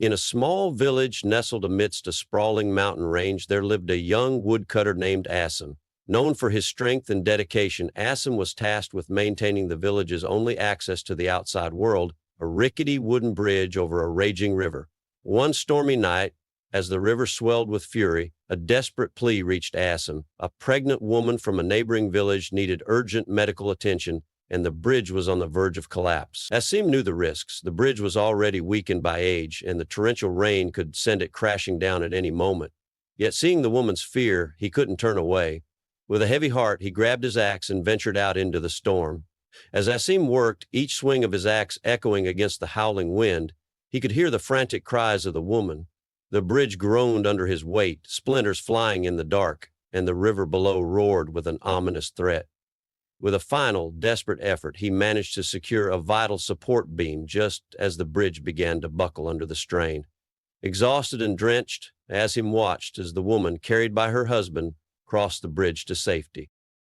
In a small village nestled amidst a sprawling mountain range, there lived a young woodcutter named Asim. Known for his strength and dedication, Asim was tasked with maintaining the village's only access to the outside world, a rickety wooden bridge over a raging river. One stormy night, as the river swelled with fury, a desperate plea reached Asim. A pregnant woman from a neighboring village needed urgent medical attention, and the bridge was on the verge of collapse. Asim knew the risks. The bridge was already weakened by age, and the torrential rain could send it crashing down at any moment. Yet seeing the woman's fear, he couldn't turn away. With a heavy heart, he grabbed his axe and ventured out into the storm. As Asim worked, each swing of his axe echoing against the howling wind, he could hear the frantic cries of the woman. The bridge groaned under his weight, splinters flying in the dark, and the river below roared with an ominous threat. With a final, desperate effort, he managed to secure a vital support beam just as the bridge began to buckle under the strain. Exhausted and drenched, Asim watched as the woman, carried by her husband, crossed the bridge to safety.